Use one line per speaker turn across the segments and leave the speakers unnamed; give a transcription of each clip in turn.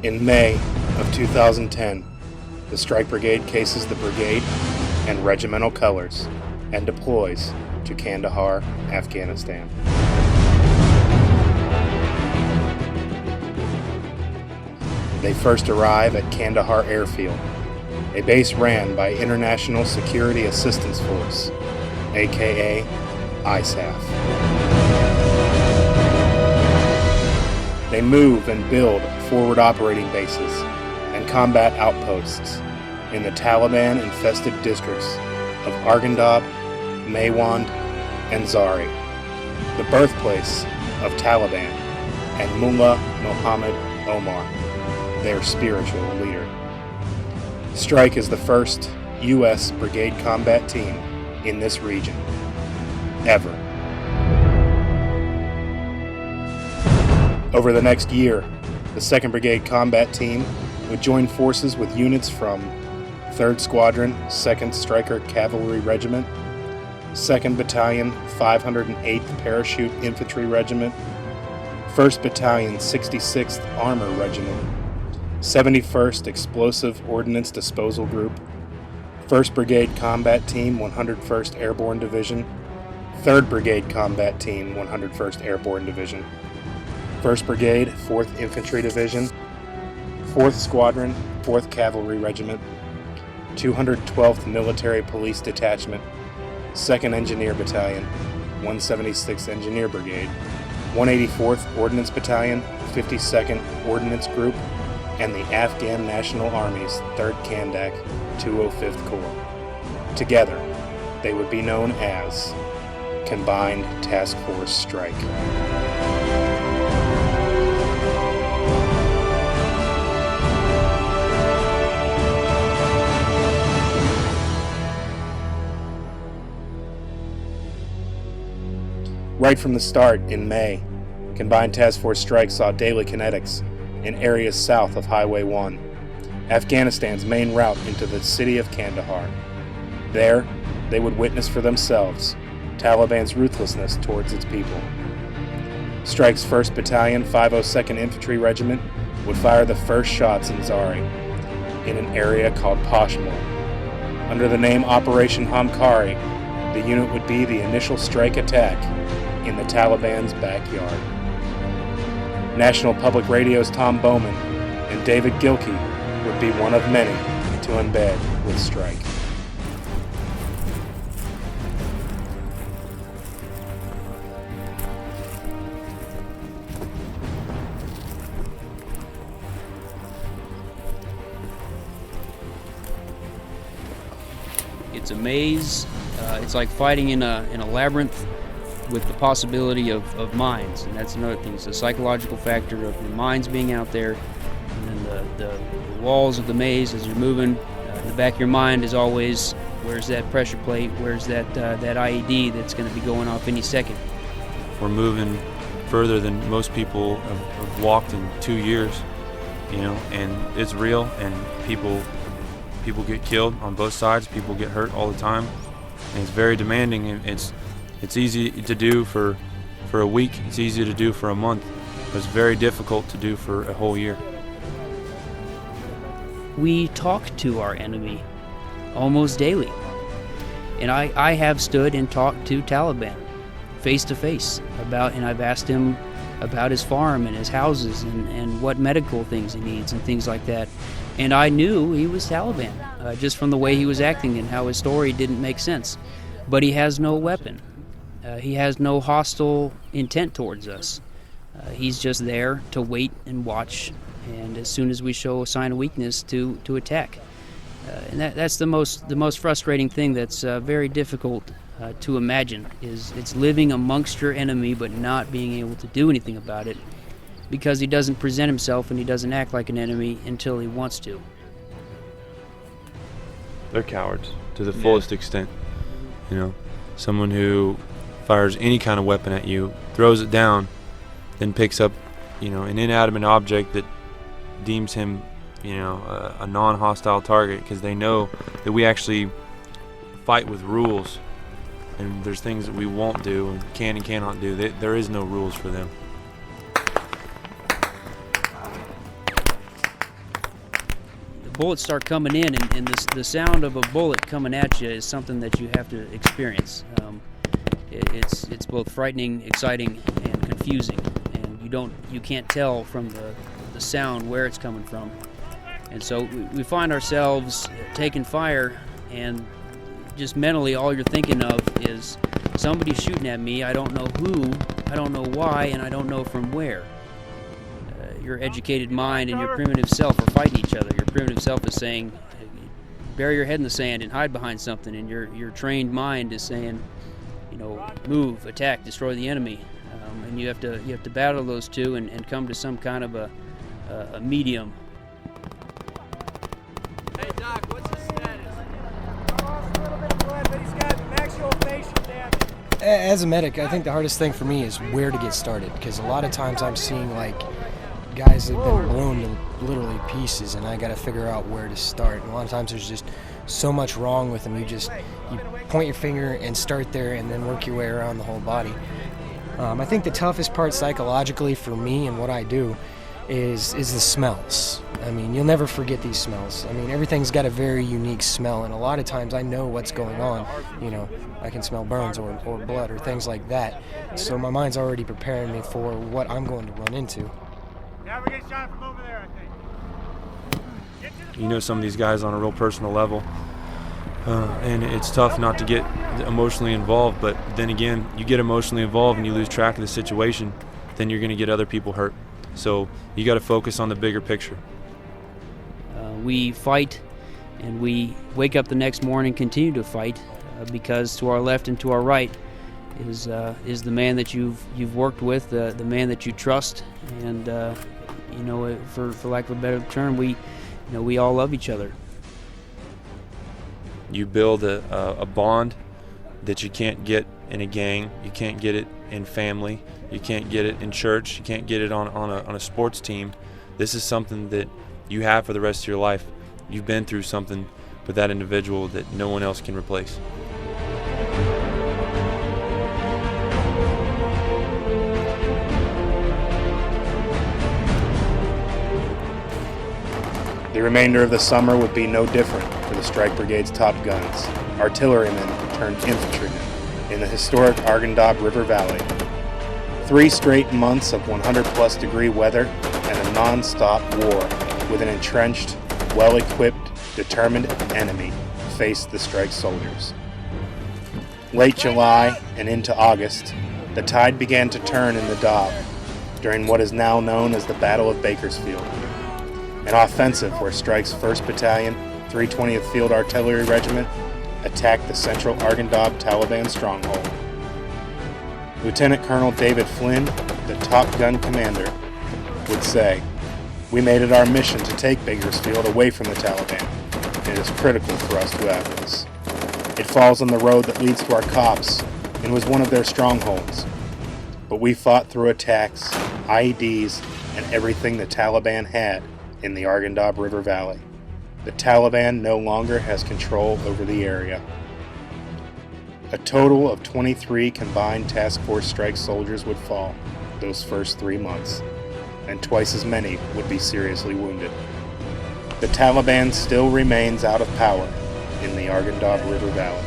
In May of 2010, the Strike Brigade cases the brigade and regimental colors and deploys to Kandahar, Afghanistan. They first arrive at Kandahar Airfield, a base ran by International Security Assistance Force, aka ISAF. They move and build forward operating bases and combat outposts in the Taliban-infested districts of Arghandab, Maiwand, and Zari, the birthplace of Taliban and Mullah Muhammad Omar, their spiritual leader. Strike is the first US Brigade Combat Team in this region, ever. Over the next year, the 2nd Brigade Combat Team would join forces with units from 3rd Squadron, 2nd Stryker Cavalry Regiment, 2nd Battalion, 508th Parachute Infantry Regiment, 1st Battalion, 66th Armor Regiment, 71st Explosive Ordnance Disposal Group, 1st Brigade Combat Team, 101st Airborne Division, 3rd Brigade Combat Team, 101st Airborne Division, 1st Brigade, 4th Infantry Division, 4th Squadron, 4th Cavalry Regiment, 212th Military Police Detachment, 2nd Engineer Battalion, 176th Engineer Brigade, 184th Ordnance Battalion, 52nd Ordnance Group, and the Afghan National Army's 3rd Kandak, 205th Corps. Together, they would be known as Combined Task Force Strike. Right from the start, in May, Combined Task Force Strike saw daily kinetics in areas south of Highway 1, Afghanistan's main route into the city of Kandahar. There, they would witness for themselves Taliban's ruthlessness towards its people. Strike's 1st Battalion, 502nd Infantry Regiment would fire the first shots in Zari, in an area called Poshmore. Under the name Operation Kari, the unit would be the initial strike attack in the Taliban's backyard. National Public Radio's Tom Bowman and David Gilkey would be one of many to embed with Strike.
It's a maze. It's like fighting in a labyrinth with the possibility of mines, and that's another thing. It's a psychological factor of your mines being out there, and then the walls of the maze as you're moving. In the back of your mind is always, where's that pressure plate? Where's that IED that's going to be going off any second?
We're moving further than most people have walked in 2 years, and it's real, and people get killed on both sides. People get hurt all the time, and it's very demanding. It's easy to do for a week. It's easy to do for a month, but it's very difficult to do for a whole year.
We talk to our enemy almost daily, and I have stood and talked to Taliban face to face and I've asked him about his farm and his houses and what medical things he needs and things like that. And I knew he was Taliban just from the way he was acting and how his story didn't make sense. But he has no weapon. He has no hostile intent towards us. He's just there to wait and watch, and as soon as we show a sign of weakness, to attack. And that's the most frustrating thing. That's very difficult to imagine. Is it's living amongst your enemy but not being able to do anything about it, because he doesn't present himself and he doesn't act like an enemy until he wants to.
They're cowards to the fullest extent. Someone who fires any kind of weapon at you, throws it down, then picks up, an inanimate object that deems him, a non-hostile target, because they know that we actually fight with rules, and there's things that we won't do and can and cannot do. There is no rules for them.
bullets start coming in, and the sound of a bullet coming at you is something that you have to experience. It's both frightening, exciting, and confusing, and you can't tell from the sound where it's coming from. And so we find ourselves taking fire, and just mentally all you're thinking of is somebody's shooting at me. I don't know who, I don't know why, and I don't know from where. Your educated mind and your primitive self are fighting each other. Your primitive self is saying, bury your head in the sand and hide behind something, and your trained mind is saying, move, attack, destroy the enemy. And you have to battle those two and come to some kind of a medium.
Hey Doc, what's his status? Lost a little bit of blood, but he's got maxillofacial damage.
As a medic, I think the hardest thing for me is where to get started, because a lot of times I'm seeing guys that have been blown to literally pieces, and I got to figure out where to start. And a lot of times there's just so much wrong with them. You point your finger and start there, and then work your way around the whole body. I think the toughest part psychologically for me and what I do is the smells. I mean, you'll never forget these smells. I mean, everything's got a very unique smell, and a lot of times I know what's going on. I can smell burns or blood or things like that. So my mind's already preparing me for what I'm going to run into.
Now we're getting shot from over there, I think.
Some of these guys on a real personal level, and it's tough not to get emotionally involved, but then again, you get emotionally involved and you lose track of the situation, then you're going to get other people hurt. So you got to focus on the bigger picture.
We fight, and we wake up the next morning, continue to fight, because to our left and to our right is the man that you've worked with, the man that you trust, and for lack of a better term, we all love each other.
You build a bond that you can't get in a gang, you can't get it in family, you can't get it in church, you can't get it on a sports team. This is something that you have for the rest of your life. You've been through something with that individual that no one else can replace.
The remainder of the summer would be no different for the Strike Brigade's top guns, artillerymen turned infantrymen, in the historic Arghandab River Valley. 3 straight months of 100-plus degree weather and a non-stop war with an entrenched, well-equipped, determined enemy faced the strike soldiers. Late July and into August, the tide began to turn in the Dab during what is now known as the Battle of Bakersfield, an offensive where Strike's 1st Battalion, 320th Field Artillery Regiment, attacked the central Arghandab Taliban stronghold. Lieutenant Colonel David Flynn, the top gun commander, would say, "We made it our mission to take Bakersfield away from the Taliban. It is critical for us to have this. It falls on the road that leads to our cops and was one of their strongholds. But we fought through attacks, IEDs, and everything the Taliban had in the Arghandab River Valley. The Taliban no longer has control over the area." A total of 23 combined task force strike soldiers would fall those first 3 months, and twice as many would be seriously wounded. The Taliban still remains out of power in the Arghandab River Valley.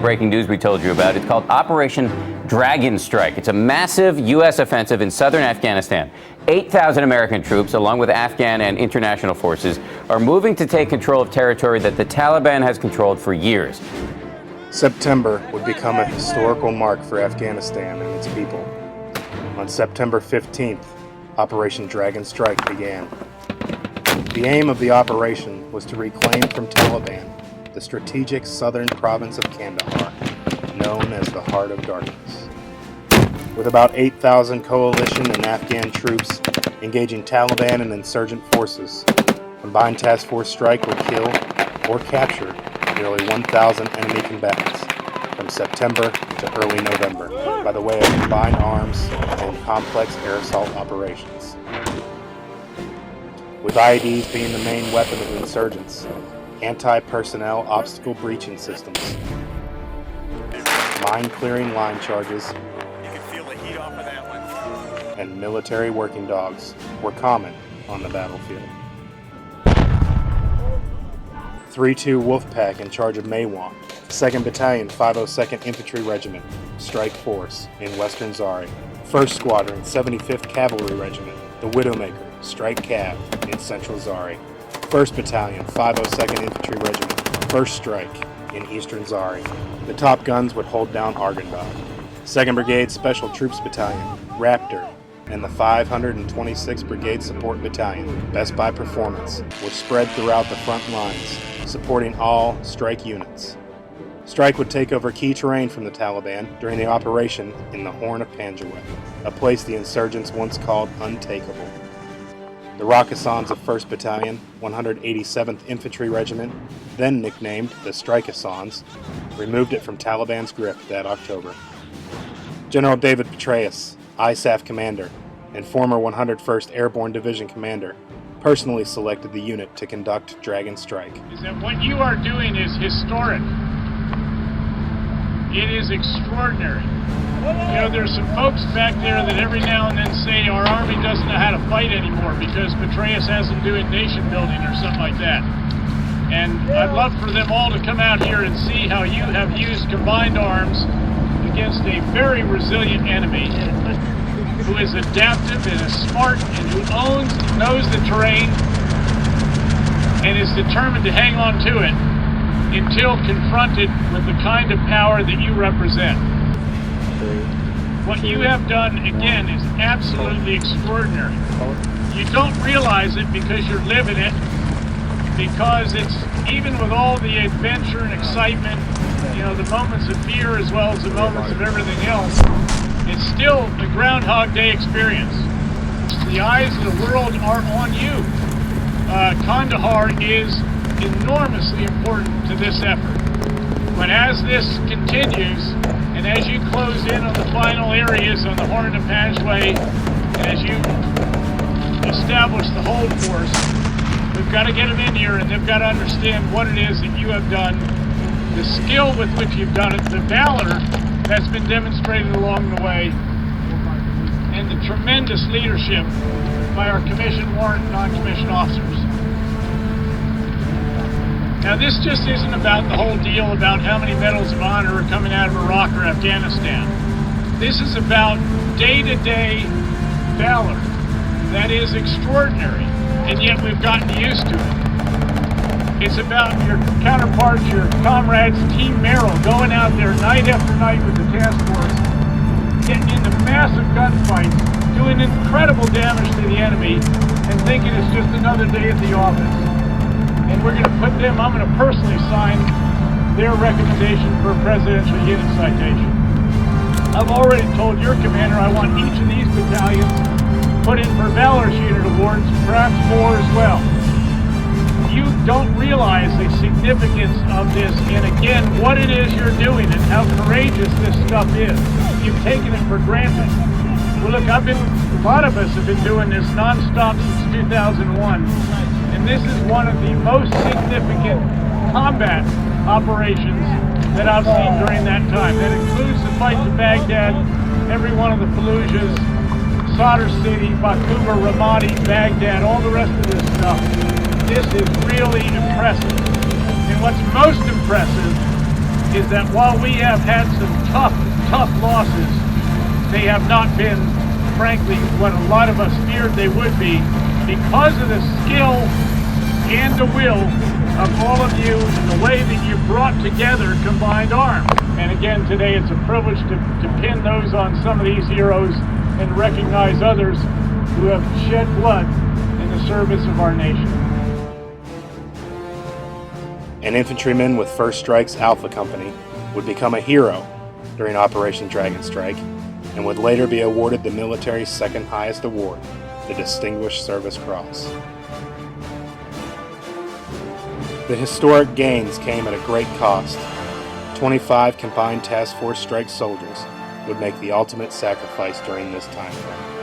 Breaking news we told you about. It's called Operation Dragon Strike. It's a massive U.S. offensive in southern Afghanistan. 8,000 American troops, along with Afghan and international forces, are moving to take control of territory that the Taliban has controlled for years.
September would become a historical mark for Afghanistan and its people. On September 15th, Operation Dragon Strike began. The aim of the operation was to reclaim from Taliban the strategic southern province of Kandahar, known as the Heart of Darkness. With about 8,000 coalition and Afghan troops engaging Taliban and insurgent forces, Combined Task Force Strike would kill or capture nearly 1,000 enemy combatants from September to into early November by the way of combined arms and complex air assault operations. With IEDs being the main weapon of insurgents, anti-personnel obstacle breaching systems, mine-clearing line charges, and military working dogs were common on the battlefield. 3-2 Wolfpack in charge of Maywan, 2nd Battalion 502nd Infantry Regiment, Strike Force in Western Zari, 1st Squadron 75th Cavalry Regiment, the Widowmaker, Strike Cav in Central Zari, 1st Battalion 502nd Infantry Regiment, 1st Strike in Eastern Zari. The top guns would hold down Arghandab. 2nd Brigade Special Troops Battalion, Raptor, and the 526th Brigade Support Battalion, Best by Performance, which spread throughout the front lines, supporting all Strike units. Strike would take over key terrain from the Taliban during the operation in the Horn of Panjwai, a place the insurgents once called untakeable. The Rakkasans of 1st Battalion, 187th Infantry Regiment, then nicknamed the Strikeasans, removed it from Taliban's grip that October. General David Petraeus, ISAF commander, and former 101st Airborne Division commander, personally selected the unit to conduct Dragon Strike.
Is that what you are doing is historic. It is extraordinary. You know, there's some folks back there that every now and then say our Army doesn't know how to fight anymore because Petraeus has them doing nation building or something like that. And I'd love for them all to come out here and see how you have used combined arms against a very resilient enemy who is adaptive and is smart and who knows the terrain and is determined to hang on to it until confronted with the kind of power that you represent. What you have done, again, is absolutely extraordinary. You don't realize it because you're living it, because it's, even with all the adventure and excitement, you know, the moments of fear as well as the moments of everything else, it's still a Groundhog Day experience. The eyes of the world are on you. Kandahar is enormously important to this effort. But as this continues, and as you close in on the final areas on the Horn of Panjwai, and as you establish the hold force, we've got to get them in here and they've got to understand what it is that you have done, the skill with which you've done it, the valor that's been demonstrated along the way, and the tremendous leadership by our commissioned, warrant, non-commissioned officers. Now, this just isn't about the whole deal about how many medals of honor are coming out of Iraq or Afghanistan. This is about day-to-day valor that is extraordinary, and yet we've gotten used to it. It's about your counterparts, your comrades, Team Merrill, going out there night after night with the task force, getting into massive gunfights, doing incredible damage to the enemy, and thinking it's just another day at the office. And we're going to put them, I'm going to personally sign their recommendation for a presidential unit citation. I've already told your commander I want each of these battalions put in for Valorous Unit Awards, perhaps more as well. You don't realize the significance of this, and again, what it is you're doing and how courageous this stuff is. You've taken it for granted. Well, look, a lot of us have been doing this nonstop since 2001, and this is one of the most significant combat operations that I've seen during that time. That includes the fight to Baghdad, every one of the Fallujahs, Sadr City, Bakuba, Ramadi, Baghdad, all the rest of this stuff. This is really impressive. And what's most impressive is that while we have had some tough losses, they have not been, frankly, what a lot of us feared they would be, because of the skill and the will of all of you and the way that you brought together combined arms. And again, today it's a privilege to pin those on some of these heroes and recognize others who have shed blood in the service of our nation.
An infantryman with 1st Strike's Alpha Company would become a hero during Operation Dragon Strike and would later be awarded the military's second highest award, the Distinguished Service Cross. The historic gains came at a great cost. 25 Combined Task Force Strike soldiers would make the ultimate sacrifice during this time frame.